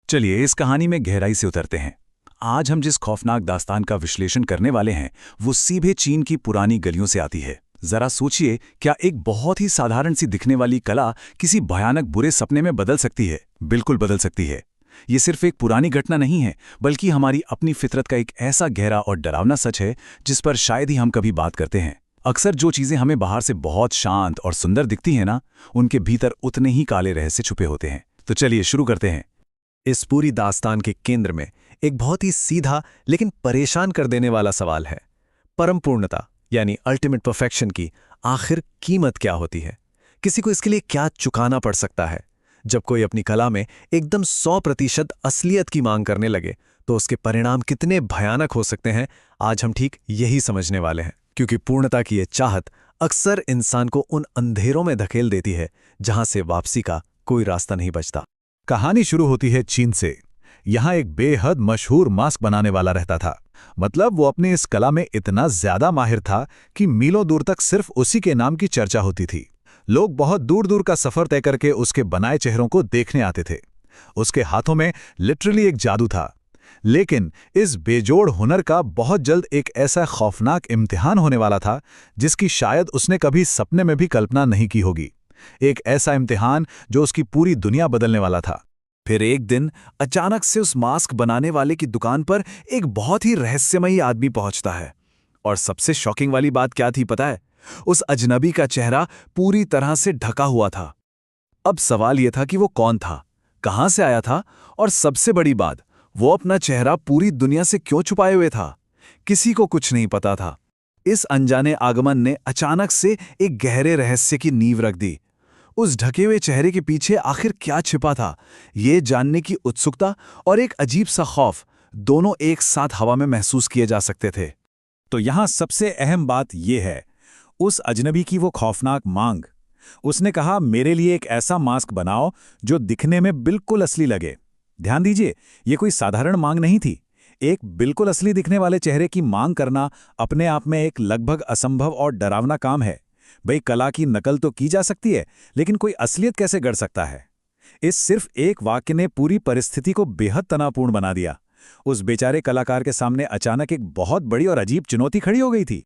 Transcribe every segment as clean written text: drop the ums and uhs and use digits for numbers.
चलिए इस कहानी में गहराई से उतरते हैं। आज हम जिस खौफनाक दास्तान का विश्लेषण करने वाले हैं वो सीधे चीन की पुरानी गलियों से आती है। जरा सोचिए, क्या एक बहुत ही साधारण सी दिखने वाली कला किसी भयानक बुरे सपने में बदल सकती है? बिल्कुल बदल सकती है। ये सिर्फ एक पुरानी घटना नहीं है, बल्कि हमारी अपनी फितरत का एक ऐसा गहरा और डरावना सच है जिस पर शायद ही हम कभी बात करते हैं। अक्सर जो चीजें हमें बाहर से बहुत शांत और सुंदर दिखती हैं ना, उनके भीतर उतने ही काले रहस्य छुपे होते हैं। तो चलिए शुरू करते हैं। इस पूरी दास्तान के केंद्र में एक बहुत ही सीधा लेकिन परेशान कर देने वाला सवाल है। परम पूर्णता यानी अल्टीमेट परफेक्शन की आखिर कीमत क्या होती है? किसी को इसके लिए क्या चुकाना पड़ सकता है? जब कोई अपनी कला में एकदम 100% असलियत की मांग करने लगे तो उसके परिणाम कितने भयानक हो सकते हैं, आज हम ठीक यही समझने वाले हैं। क्योंकि पूर्णता की ये चाहत अक्सर इंसान को उन अंधेरों में धकेल देती है जहां से वापसी का कोई रास्ता नहीं बचता। कहानी शुरू होती है चीन से। यहाँ एक बेहद मशहूर मास्क बनाने वाला रहता था। मतलब वो अपनी इस कला में इतना ज्यादा माहिर था कि मीलों दूर तक सिर्फ उसी के नाम की चर्चा होती थी। लोग बहुत दूर दूर का सफर तय करके उसके बनाए चेहरों को देखने आते थे। उसके हाथों में लिटरली एक जादू था। लेकिन इस बेजोड़ हुनर का बहुत जल्द एक ऐसा खौफनाक इम्तिहान होने वाला था जिसकी शायद उसने कभी सपने में भी कल्पना नहीं की होगी। एक ऐसा इम्तिहान जो उसकी पूरी दुनिया बदलने वाला था। फिर एक दिन अचानक से उस मास्क बनाने वाले की दुकान पर एक बहुत ही रहस्यमयी आदमी पहुंचता है। और सबसे शॉकिंग वाली बात क्या थी पता है? उस अजनबी का चेहरा पूरी तरह से ढका हुआ था। अब सवाल यह था कि वो कौन था, कहां से आया था, और सबसे बड़ी बात, वो अपना चेहरा पूरी दुनिया से क्यों छुपाए हुए था? किसी को कुछ नहीं पता था। इस अनजाने आगमन ने अचानक से एक गहरे रहस्य की नींव रख दी। उस ढके हुए चेहरे के पीछे आखिर क्या छिपा था, ये जानने की उत्सुकता और एक अजीब सा खौफ दोनों एक साथ हवा में महसूस किए जा सकते थे। तो यहाँ सबसे अहम बात यह है, उस अजनबी की वो खौफनाक मांग। उसने कहा, मेरे लिए एक ऐसा मास्क बनाओ जो दिखने में बिल्कुल असली लगे। ध्यान दीजिए, ये कोई साधारण मांग नहीं थी। एक बिल्कुल असली दिखने वाले चेहरे की मांग करना अपने आप में एक लगभग असंभव और डरावना काम है। भाई, कला की नकल तो की जा सकती है, लेकिन कोई असलियत कैसे गढ़ सकता है? इस सिर्फ एक वाक्य ने पूरी परिस्थिति को बेहद तनावपूर्ण बना दिया। उस बेचारे कलाकार के सामने अचानक एक बहुत बड़ी और अजीब चुनौती खड़ी हो गई थी।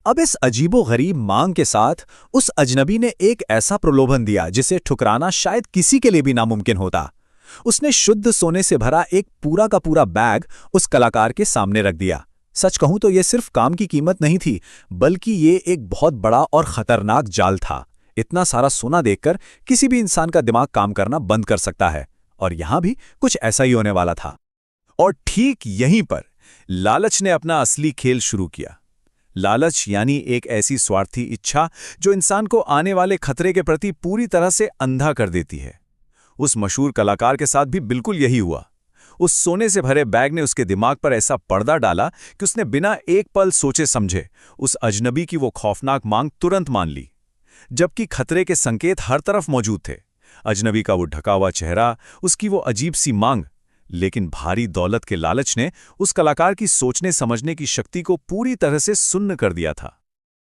अब इस अजीबोगरीब मांग के साथ उस अजनबी ने एक ऐसा प्रलोभन दिया जिसे ठुकराना शायद किसी के लिए भी नामुमकिन होता। उसने शुद्ध सोने से भरा एक पूरा का पूरा बैग उस कलाकार के सामने रख दिया। सच कहूं तो यह सिर्फ काम की कीमत नहीं थी, बल्कि ये एक बहुत बड़ा और खतरनाक जाल था। इतना सारा सोना देखकर किसी भी इंसान का दिमाग काम करना बंद कर सकता है, और यहां भी कुछ ऐसा ही होने वाला था। और ठीक यहीं पर लालच ने अपना असली खेल शुरू किया। लालच यानी एक ऐसी स्वार्थी इच्छा जो इंसान को आने वाले खतरे के प्रति पूरी तरह से अंधा कर देती है। उस मशहूर कलाकार के साथ भी बिल्कुल यही हुआ। उस सोने से भरे बैग ने उसके दिमाग पर ऐसा पर्दा डाला कि उसने बिना एक पल सोचे समझे उस अजनबी की वो खौफनाक मांग तुरंत मान ली, जबकि खतरे के संकेत हर तरफ मौजूद थे। अजनबी का वो ढका हुआ चेहरा, उसकी वो अजीब सी मांग। लेकिन भारी दौलत के लालच ने उस कलाकार की सोचने समझने की शक्ति को पूरी तरह से सुन्न कर दिया था।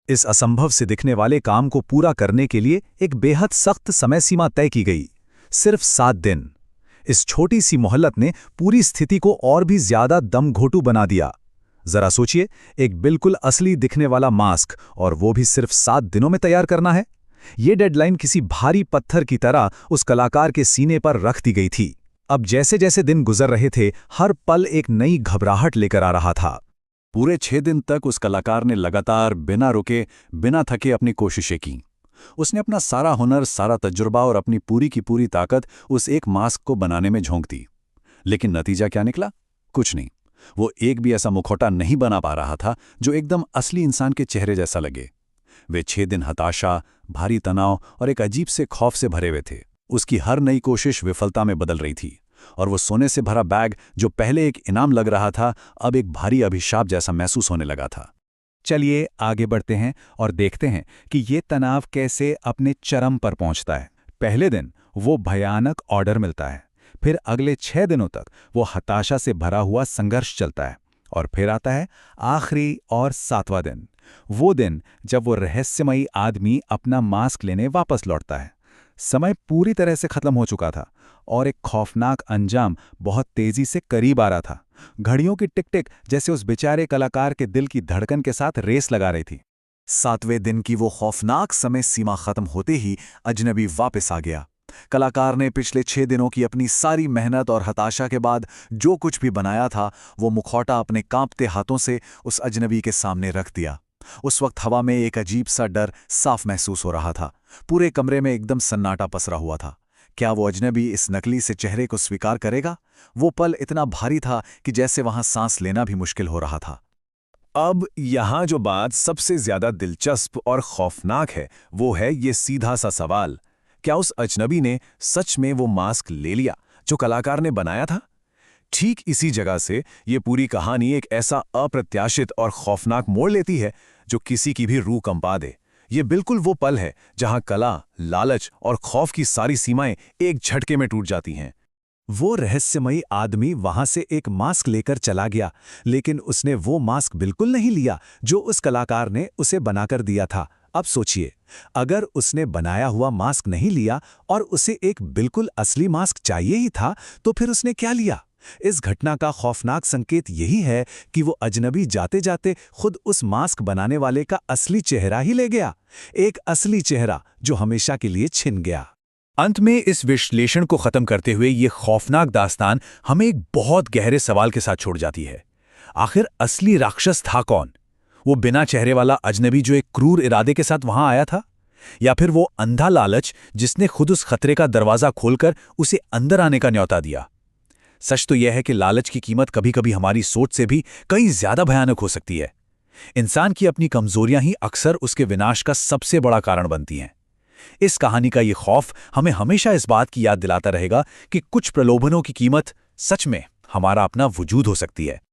इस असंभव से दिखने वाले काम को पूरा करने के लिए एक बेहद सख्त समय सीमा तय की गई, सिर्फ 7 दिन। इस छोटी सी मोहलत ने पूरी स्थिति को और भी ज्यादा दमघोटू बना दिया। जरा सोचिए, एक बिल्कुल असली दिखने वाला मास्क, और वो भी सिर्फ 7 दिनों में तैयार करना है। ये डेडलाइन किसी भारी पत्थर की तरह उस कलाकार के सीने पर रख दी गई थी। अब जैसे जैसे दिन गुजर रहे थे, हर पल एक नई घबराहट लेकर आ रहा था। पूरे 6 दिन तक उस कलाकार ने लगातार बिना रुके, बिना थके अपनी कोशिशें की। उसने अपना सारा हुनर, सारा तजुर्बा और अपनी पूरी की पूरी ताकत उस एक मास्क को बनाने में झोंक दी। लेकिन नतीजा क्या निकला? कुछ नहीं। वो एक भी ऐसा मुखौटा नहीं बना पा रहा था जो एकदम असली इंसान के चेहरे जैसा लगे। वे 6 दिन हताशा, भारी तनाव और एक अजीब से खौफ से भरे हुए थे। उसकी हर नई कोशिश विफलता में बदल रही थी, और वो सोने से भरा बैग जो पहले एक इनाम लग रहा था, अब एक भारी अभिशाप जैसा महसूस होने लगा था। चलिए आगे बढ़ते हैं और देखते हैं कि ये तनाव कैसे अपने चरम पर पहुंचता है। पहले दिन वो भयानक ऑर्डर मिलता है, फिर अगले 6 दिनों तक वो हताशा से भरा हुआ संघर्ष चलता है, और फिर आता है आखिरी और 7वां दिन, वो दिन जब वो रहस्यमयी आदमी अपना मास्क लेने वापस लौटता है। समय पूरी तरह से खत्म हो चुका था, और एक खौफनाक अंजाम बहुत तेजी से करीब आ रहा था। घड़ियों की टिक-टिक जैसे उस बेचारे कलाकार के दिल की धड़कन के साथ रेस लगा रही थी। 7वें दिन की वो खौफनाक समय सीमा खत्म होते ही अजनबी वापस आ गया। कलाकार ने पिछले 6 दिनों की अपनी सारी मेहनत और हताशा के बाद जो कुछ भी बनाया था, वो मुखौटा अपने कांपते हाथों से उस अजनबी के सामने रख दिया। उस वक्त हवा में एक अजीब सा डर साफ महसूस हो रहा था। पूरे कमरे में एकदम सन्नाटा पसरा हुआ था। क्या वो अजनबी इस नकली से चेहरे को स्वीकार करेगा? वो पल इतना भारी था कि जैसे वहां सांस लेना भी मुश्किल हो रहा था। अब यहाँ जो बात सबसे ज्यादा दिलचस्प और खौफनाक है, वो है ये सीधा सा सवाल, क्या उस अजनबी ने सच में वो मास्क ले लिया जो कलाकार ने बनाया था? ठीक इसी जगह से ये पूरी कहानी एक ऐसा अप्रत्याशित और खौफनाक मोड़ लेती है जो किसी की भी रूह कंपा दे। ये बिल्कुल वो पल है जहां कला, लालच और खौफ की सारी सीमाएं एक झटके में टूट जाती हैं। वो रहस्यमयी आदमी वहां से एक मास्क लेकर चला गया, लेकिन उसने वो मास्क बिल्कुल नहीं लिया जो उस कलाकार ने उसे बनाकर दिया था। अब सोचिए, अगर उसने बनाया हुआ मास्क नहीं लिया और उसे एक बिल्कुल असली मास्क चाहिए ही था, तो फिर उसने क्या लिया? इस घटना का खौफनाक संकेत यही है कि वो अजनबी जाते जाते खुद उस मास्क बनाने वाले का असली चेहरा ही ले गया, एक असली चेहरा जो हमेशा के लिए छिन गया। अंत में इस विश्लेषण को खत्म करते हुए ये खौफनाक दास्तान हमें एक बहुत गहरे सवाल के साथ छोड़ जाती है। आखिर असली राक्षस था कौन? वो बिना चेहरे वाला अजनबी जो एक क्रूर इरादे के साथ वहां आया था, या फिर वो अंधा लालच जिसने खुद उस खतरे का दरवाजा खोलकर उसे अंदर आने का न्योता दिया? सच तो यह है कि लालच की कीमत कभी-कभी हमारी सोच से भी कहीं ज्यादा भयानक हो सकती है। इंसान की अपनी कमजोरियां ही अक्सर उसके विनाश का सबसे बड़ा कारण बनती हैं। इस कहानी का ये खौफ हमें हमेशा इस बात की याद दिलाता रहेगा कि कुछ प्रलोभनों की कीमत सच में हमारा अपना वजूद हो सकती है।